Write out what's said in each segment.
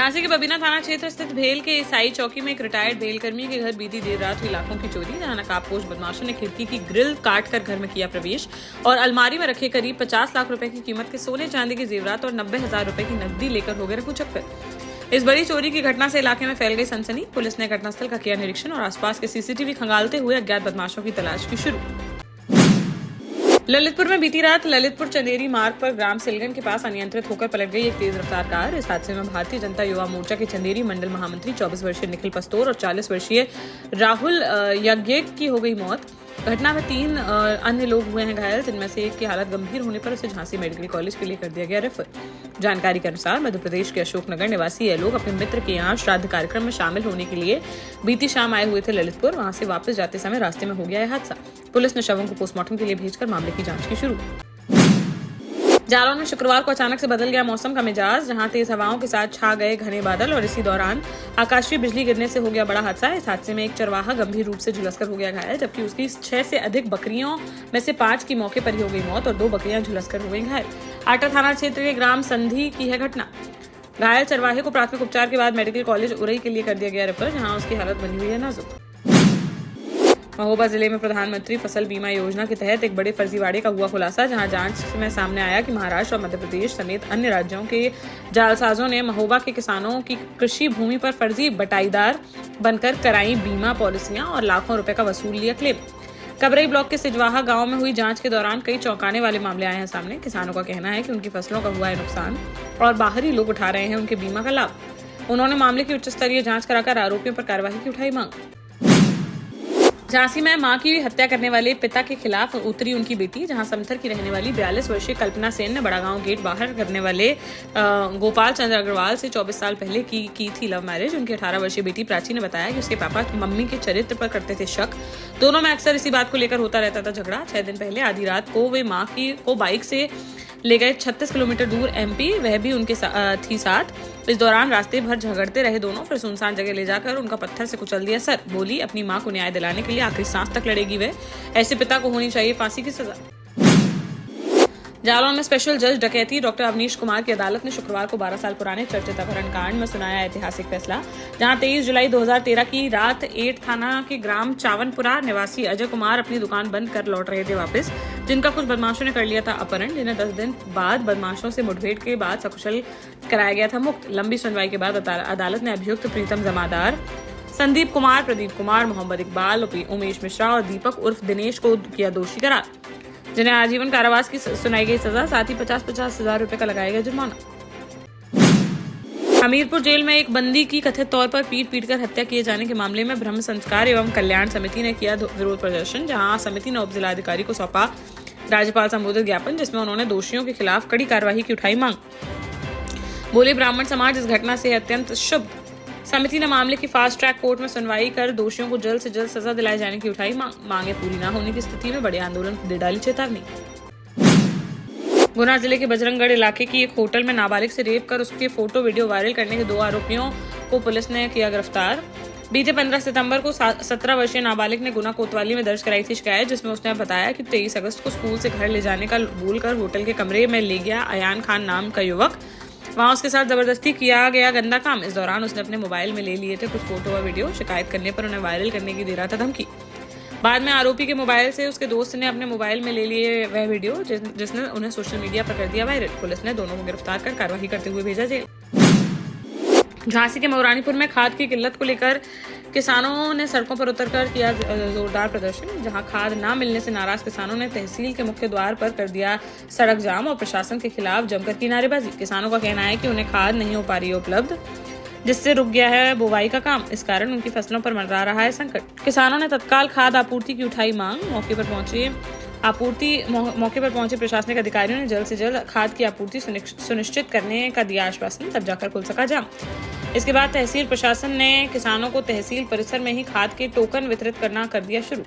झांसी के बबीना थाना क्षेत्र स्थित भेल के ईसाई चौकी में एक रिटायर्ड भेल कर्मी के घर बीती देर रात हुई लाखों की चोरी। जहां नकाबपोश बदमाशों ने खिड़की की ग्रिल काटकर घर में किया प्रवेश और अलमारी में रखे करीब 50 लाख रुपए की कीमत के सोने चांदी के जेवरात और 90,000 रुपए की नकदी लेकर हो गए रफूचक्कर। इस बड़ी चोरी की घटना से इलाके में फैल गई सनसनी। पुलिस ने घटनास्थल का किया निरीक्षण और आसपास के सीसीटीवी खंगालते हुए अज्ञात बदमाशों की तलाश की शुरू। ललितपुर में बीती रात ललितपुर चंदेरी मार्ग पर ग्राम सिलगन के पास अनियंत्रित होकर पलट गई एक तेज रफ्तार कार। इस हादसे में भारतीय जनता युवा मोर्चा के चंदेरी मंडल महामंत्री 24 वर्षीय निखिल पस्तोर और 40 वर्षीय राहुल यज्ञेक की हो गई मौत। घटना में 3 अन्य लोग हुए हैं घायल, जिनमें से एक की हालत गंभीर होने पर उसे झांसी मेडिकल कॉलेज के लिए कर दिया गया रेफर। जानकारी के अनुसार मध्य प्रदेश के अशोकनगर निवासी ये लोग अपने मित्र के यहाँ श्राद्ध कार्यक्रम में शामिल होने के लिए बीती शाम आए हुए थे ललितपुर। वहां से वापस जाते समय रास्ते में हो गया यह हादसा। पुलिस ने शवों को पोस्टमार्टम के लिए भेजकर मामले की जांच की शुरू। जालौन में शुक्रवार को अचानक से बदल गया मौसम का मिजाज, जहां तेज हवाओं के साथ छा गए घने बादल और इसी दौरान आकाशीय बिजली गिरने से हो गया बड़ा हादसा। इस हादसे में एक चरवाहा गंभीर रूप से झुलसकर हो गया घायल, जबकि उसकी 6 से अधिक बकरियों में से 5 की मौके पर ही हो गई मौत और 2 बकरियां झुलसकर हो गई घायल। आटा थाना क्षेत्र के ग्राम संधि की है घटना। घायल चरवाहे को प्राथमिक उपचार के बाद मेडिकल कॉलेज उरई के लिए कर दिया गया रेफर, जहाँ उसकी हालत बनी हुई है नाजुक। महोबा जिले में प्रधानमंत्री फसल बीमा योजना के तहत एक बड़े फर्जीवाड़े का हुआ खुलासा, जहां जांच में सामने आया कि महाराष्ट्र और मध्य प्रदेश समेत अन्य राज्यों के जालसाजों ने महोबा के किसानों की कृषि भूमि पर फर्जी बटाईदार बनकर कराई बीमा पॉलिसियां और लाखों रुपए का वसूल लिया क्लेम। कबरई ब्लॉक के सिजवाहा गांव में हुई जांच के दौरान कई चौंकाने वाले मामले आए हैं सामने। किसानों का कहना है कि उनकी फसलों का हुआ है नुकसान और बाहरी लोग उठा रहे हैं उनके बीमा का लाभ। उन्होंने मामले की उच्च स्तरीय जांच कराकर आरोपियों पर कार्रवाई की उठाई मांग। झांसी में मां की हत्या करने वाले पिता के खिलाफ उतरी उनकी बेटी। जहां समथर की रहने वाली 42 वर्षीय कल्पना सेन ने बड़ागांव गेट बाहर करने वाले गोपाल चंद्र अग्रवाल से 24 साल पहले की थी लव मैरिज। उनकी 18 वर्षीय बेटी प्राची ने बताया कि उसके पापा मम्मी के चरित्र पर करते थे शक। दोनों में अक्सर इसी बात को लेकर होता रहता था झगड़ा। 6 दिन पहले आधी रात को वे मां को बाइक से ले गए 36 किलोमीटर दूर एमपी, वह भी उनके थी साथ। इस दौरान रास्ते भर झगड़ते रहे दोनों, फिर सुनसान जगह ले जाकर उनका पत्थर से कुचल दिया सर। बोली अपनी मां को न्याय दिलाने के लिए आखिरी सांस तक लड़ेगी वह। ऐसे पिता को होनी चाहिए फांसी की सजा। जालौन में स्पेशल जज डकैती डॉक्टर अवनीश कुमार की अदालत ने शुक्रवार को 12 साल पुराने चर्चित अपहरण कांड में सुनाया ऐतिहासिक फैसला, जहां 23 जुलाई 2013 की रात 8 थाना के ग्राम चावनपुरा निवासी अजय कुमार अपनी दुकान बंद कर लौट रहे थे वापस, जिनका कुछ बदमाशों ने कर लिया था अपहरण, जिन्हें 10 दिन बाद बदमाशों से मुठभेड़ के बाद सकुशल कराया गया था मुक्त। लंबी सुनवाई के बाद अदालत ने अभियुक्त प्रीतम जमादार, संदीप कुमार, प्रदीप कुमार, मोहम्मद इकबाल, उमेश मिश्रा और दीपक उर्फ दिनेश को किया दोषी करार, जिन्हें आजीवन कारावास की सुनाई गई सजा, साथ ही 50-50 हजार रुपए का लगाया गया जुर्माना। हमीरपुर जेल में एक बंदी की कथित तौर पर पीट-पीटकर हत्या किए जाने के मामले में ब्रह्म संस्कार एवं कल्याण समिति ने किया विरोध प्रदर्शन, जहां समिति ने उप जिलाधिकारी को सौंपा राज्यपाल संबोधित ज्ञापन, जिसमें उन्होंने दोषियों के खिलाफ कड़ी कार्रवाई की उठाई मांग। बोले ब्राह्मण समाज इस घटना से अत्यंत क्षुब्ध। समिति ने मामले की फास्ट ट्रैक कोर्ट में सुनवाई कर दोषियों को जल्द से जल्द सजा दिलाए जाने की उठाई मांगे पूरी न होने की स्थिति में बड़े आंदोलन को दे डाली चेतावनी। गुना जिले के बजरंगगढ़ इलाके की एक होटल में नाबालिग से रेप कर उसके फोटो वीडियो वायरल करने के 2 आरोपियों को पुलिस ने किया गिरफ्तार। बीते 15 सितंबर को 17 वर्षीय नाबालिग ने गुना कोतवाली में दर्ज कराई थी शिकायत, जिसमें उसने बताया कि 23 अगस्त को स्कूल से घर ले जाने का बोलकर होटल के कमरे में ले गया अयान खान नाम का युवक। वहां उसके साथ जबरदस्ती किया गया गंदा काम। इस दौरान उसने अपने मोबाइल में ले लिए थे कुछ फोटो और वीडियो। शिकायत करने पर उन्हें वायरल करने की दे रहा था धमकी। बाद में आरोपी के मोबाइल से उसके दोस्त ने अपने मोबाइल में ले लिए वह वीडियो, जिसने उन्हें सोशल मीडिया पर कर दिया वायरल। पुलिस ने दोनों को गिरफ्तार कर कार्रवाई करते हुए भेजा जेल। झांसी के मऊरानीपुर में खाद की किल्लत को लेकर किसानों ने सड़कों पर उतरकर किया जोरदार प्रदर्शन, जहां खाद न मिलने से नाराज किसानों ने तहसील के मुख्य द्वार पर कर दिया सड़क जाम और प्रशासन के खिलाफ जमकर की नारेबाजी। किसानों का कहना है कि उन्हें खाद नहीं हो पा रही है उपलब्ध, जिससे रुक गया है बुवाई का काम। इस कारण उनकी फसलों पर मंडरा रहा है संकट। किसानों ने तत्काल खाद आपूर्ति की उठाई मांग। मौके पर पहुंचे प्रशासनिक अधिकारियों ने जल्द से जल्द खाद की आपूर्ति सुनिश्चित करने का दिया आश्वासन, तब जाकर खुल सका जाम। इसके बाद तहसील प्रशासन ने किसानों को तहसील परिसर में ही खाद के टोकन वितरित करना कर दिया शुरू।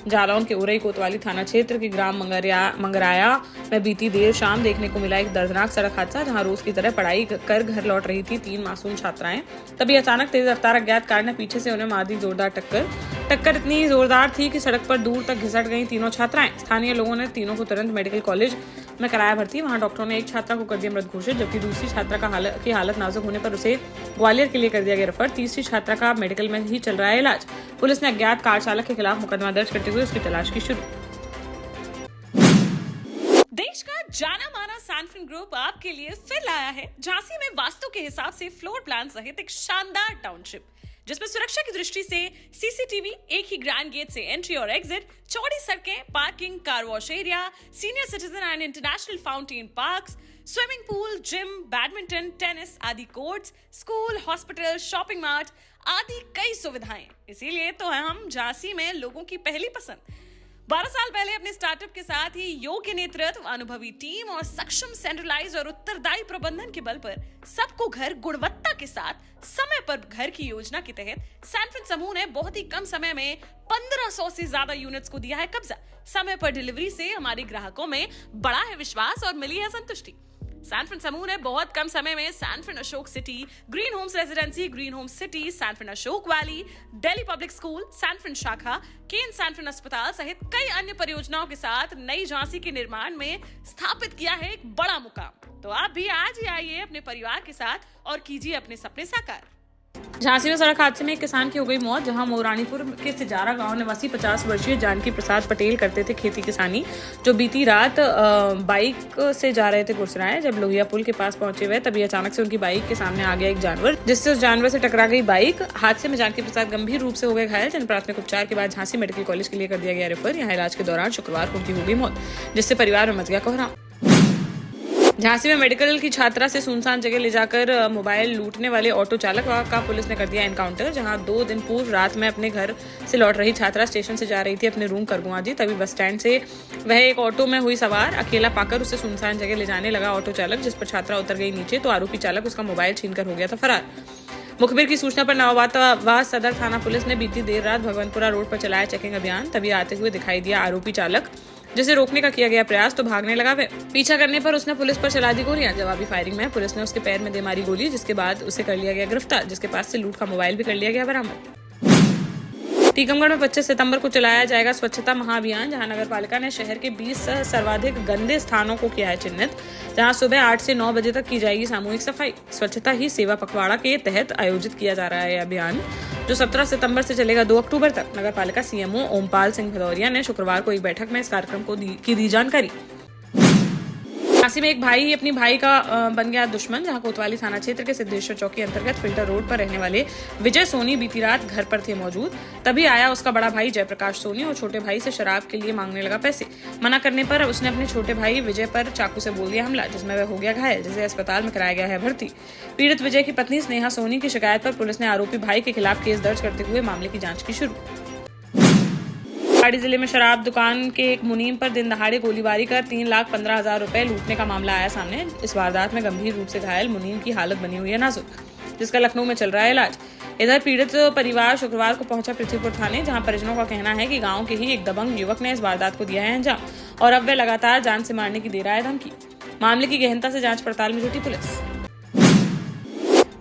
जालौन के उरई कोतवाली थाना क्षेत्र के ग्राम मंगराया में बीती देर शाम देखने को मिला एक दर्दनाक सड़क हादसा, जहां रोज की तरह पढ़ाई कर घर लौट रही थी 3 मासूम छात्राएं। तभी अचानक तेज रफ्तार अज्ञात कार ने पीछे से उन्हें मार दी जोरदार टक्कर इतनी जोरदार थी कि सड़क पर दूर तक घिसट गई तीनों छात्राएं। स्थानीय लोगों ने तीनों को तुरंत मेडिकल कॉलेज में कराया भर्ती। वहां डॉक्टरों ने एक छात्रा को कर दिया मृत घोषित, जबकि दूसरी छात्रा की हालत नाजुक होने पर उसे ग्वालियर के लिए कर दिया गया रेफर। तीसरी छात्रा का मेडिकल में ही चल रहा है इलाज। पुलिस ने अज्ञात कार चालक के खिलाफ मुकदमा दर्ज करते हुए उसकी तलाश की शुरू। देश का जाना माना सैनफिन ग्रुप आपके लिए फिर लाया है झांसी में वास्तु के हिसाब से फ्लोर प्लान सहित एक शानदार टाउनशिप, जिसमें सुरक्षा की दृष्टि से सीसीटीवी, एक ही ग्रैंड गेट से एंट्री और एग्जिट, चौड़ी सड़कें, parking, car wash area, senior citizen and international fountain parks, swimming pool, gym, badminton, tennis आदि courts, school, hospital, shopping mart आदि कई सुविधाएं। इसीलिए तो हम झांसी में लोगों की पहली पसंद। 12 साल पहले अपने स्टार्टअप के साथ ही योग्य नेतृत्व, अनुभवी टीम और सक्षम सेंट्रलाइज और उत्तरदायी प्रबंधन के बल पर सबको घर गुणवत्ता के साथ समय पर घर की योजना के तहत सैनफिन समूह ने बहुत ही कम समय में 1500 से ज्यादा यूनिट्स को दिया है कब्जा। समय पर डिलीवरी से हमारे ग्राहकों में बड़ा है विश्वास और मिली है संतुष्टि। सैनफिन समूह ने बहुत कम समय में सैनफिन Ashok city, green homes residency, green homes city, सैनफिन Ashok valley, Delhi public school, सैनफिन शाखा, केन सैनफिन अस्पताल सहित कई अन्य परियोजनाओं के साथ नई झांसी के निर्माण में स्थापित किया है एक बड़ा मुकाम। तो आप भी आज ही आइए अपने परिवार के साथ और कीजिए अपने सपने साकार। झांसी में सड़क हादसे में एक किसान की हो गई मौत। जहां मौरानीपुर के सिजारा गांव निवासी 50 वर्षीय जानकी प्रसाद पटेल करते थे खेती किसानी, जो बीती रात बाइक से जा रहे थे गुरसराय। जब लोहिया पुल के पास पहुंचे हुए तभी अचानक से उनकी बाइक के सामने आ गया एक जानवर, जिससे उस जानवर से टकरा गई बाइक। हादसे में जानकी प्रसाद गंभीर रूप से हो गए घायल, जिन प्राथमिक उपचार के बाद झांसी मेडिकल कॉलेज के लिए कर दिया गया रेफर। यहाँ इलाज के दौरान शुक्रवार को उनकी हो गई मौत, जिससे परिवार में मच गया कोहराम। झांसी में मेडिकल की छात्रा से सुनसान जगह ले जाकर मोबाइल लूटने वाले ऑटो चालक का पुलिस ने कर दिया एनकाउंटर। जहां 2 दिन पूर्व रात में अपने घर से लौट रही छात्रा स्टेशन से जा रही थी अपने रूम करगुआजी, तभी बस स्टैंड से वह एक ऑटो में हुई सवार। अकेला पाकर उसे सुनसान जगह ले जाने लगा ऑटो चालक, जिस पर छात्रा उतर गई नीचे, तो आरोपी चालक उसका मोबाइल छीनकर हो गया था फरार। मुखबिर की सूचना पर नवाबाद सदर थाना पुलिस ने बीती देर रात भगवंतपुरा रोड पर चलाया चेकिंग अभियान। तभी आते हुए दिखाई दिया आरोपी चालक, जिसे रोकने का किया गया प्रयास तो भागने लगा वह। पीछा करने पर उसने पुलिस पर चला दी गोलियां। जवाबी फायरिंग में पुलिस ने उसके पैर में दे मारी गोली, जिसके बाद उसे कर लिया गया गिरफ्तार, जिसके पास से लूट का मोबाइल भी कर लिया गया बरामद। टीकमगढ़ में 25 सितंबर को चलाया जाएगा स्वच्छता महाअभियान, जहां नगर पालिका ने शहर के 20 सर्वाधिक गंदे स्थानों को किया है चिन्हित, जहां सुबह 8 से 9 बजे तक की जाएगी सामूहिक सफाई। स्वच्छता ही सेवा पखवाड़ा के तहत आयोजित किया जा रहा है यह अभियान, जो 17 सितंबर से चलेगा 2 अक्टूबर तक। नगर पालिका सीएमओ ओमपाल सिंह भदौरिया ने शुक्रवार को एक बैठक में इस कार्यक्रम को दी जानकारी। झांसी में एक भाई अपनी भाई का बन गया दुश्मन, जहां कोतवाली थाना क्षेत्र के सिद्धेश्वर चौकी अंतर्गत फिल्टर रोड पर रहने वाले विजय सोनी बीती रात घर पर थे मौजूद। तभी आया उसका बड़ा भाई जयप्रकाश सोनी और छोटे भाई से शराब के लिए मांगने लगा पैसे। मना करने पर उसने अपने छोटे भाई विजय पर चाकू से बोल दिया हमला, जिसमें वह हो गया घायल, जिसे अस्पताल में कराया गया है भर्ती। पीड़ित विजय की पत्नी स्नेहा सोनी की शिकायत पर पुलिस ने आरोपी भाई के खिलाफ केस दर्ज करते हुए मामले की जाँच की शुरू। पहाड़ी जिले में शराब दुकान के एक मुनीम पर दिन दहाड़े गोलीबारी कर 3,15,000 रुपए लूटने का मामला आया सामने। इस वारदात में गंभीर रूप से घायल मुनीम की हालत बनी हुई है नाजुक, जिसका लखनऊ में चल रहा है इलाज। इधर पीड़ित परिवार शुक्रवार को पहुंचा पृथ्वीपुर थाने, जहां परिजनों का कहना है कि गांव के ही एक दबंग युवक ने इस वारदात को दिया है अंजाम और अब वह लगातार जान से मारने की दे रहा है धमकी। मामले की गहनता से जांच पड़ताल में जुटी पुलिस।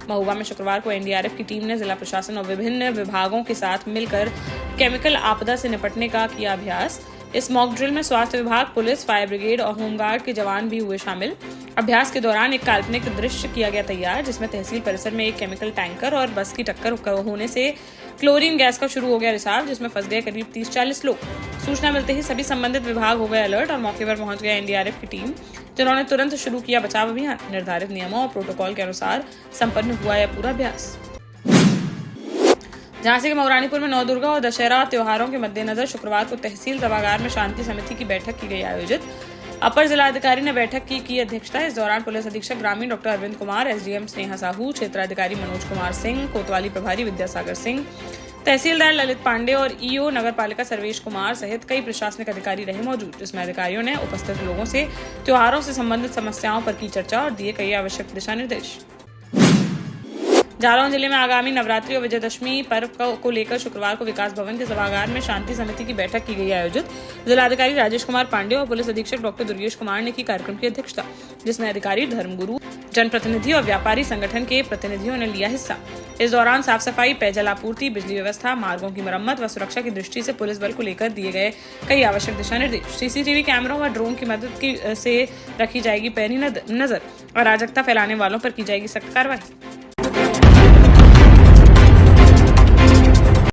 महुआ में शुक्रवार को एनडीआरएफ की टीम ने जिला प्रशासन और विभिन्न विभागों के साथ मिलकर केमिकल आपदा से निपटने का किया अभ्यास। इस मॉक ड्रिल में स्वास्थ्य विभाग, पुलिस, फायर ब्रिगेड और होमगार्ड के जवान भी हुए शामिल। अभ्यास के दौरान एक काल्पनिक दृश्य किया गया तैयार, जिसमें तहसील परिसर में एक केमिकल टैंकर और बस की टक्कर होने से क्लोरीन गैस का शुरू हो गया रिसाव, जिसमें फंस गए करीब 30-40 लोग। सूचना मिलते ही सभी संबंधित विभाग हो गए अलर्ट और मौके पर पहुंच गया एनडीआरएफ की टीम, जिन्होंने तुरंत शुरू किया बचाव अभियान। निर्धारित नियमों और प्रोटोकॉल के अनुसार संपन्न हुआ यह पूरा अभ्यास। झांसी के मौरानीपुर में नवदुर्गा और दशहरा त्योहारों के मद्देनजर शुक्रवार को तहसील सभागार में शांति समिति की बैठक की गई आयोजित। अपर जिलाधिकारी ने बैठक की अध्यक्षता। इस दौरान पुलिस अधीक्षक ग्रामीण डॉक्टर अरविंद कुमार, एसडीएम स्नेहा साहू, क्षेत्राधिकारी मनोज कुमार सिंह, कोतवाली प्रभारी विद्यासागर सिंह, तहसीलदार ललित पांडे और ईओ नगर पालिका सर्वेश कुमार सहित कई प्रशासनिक अधिकारी रहे मौजूद, जिसमें अधिकारियों ने उपस्थित लोगों से त्योहारों से संबंधित समस्याओं पर की चर्चा और दिए कई आवश्यक दिशा निर्देश। जालौन जिले में आगामी नवरात्रि और विजयदशमी पर्व को लेकर शुक्रवार को विकास भवन के सभागार में शांति समिति की बैठक की गई आयोजित। जिलाधिकारी राजेश कुमार पांडेय और पुलिस अधीक्षक डॉक्टर दुर्गेश कुमार ने की कार्यक्रम की अध्यक्षता, जिसमें अधिकारी, धर्मगुरु, जनप्रतिनिधि और व्यापारी संगठन के प्रतिनिधियों ने लिया हिस्सा। इस दौरान साफ सफाई, पेयजल आपूर्ति, बिजली व्यवस्था, मार्गों की मरम्मत व सुरक्षा की दृष्टि से पुलिस बल को लेकर दिए गए कई आवश्यक दिशा निर्देश। सीसीटीवी कैमरों व ड्रोन की मदद से रखी जाएगी पैनी नजर। अराजकता फैलाने वालों पर की जाएगी सख्त कार्रवाई।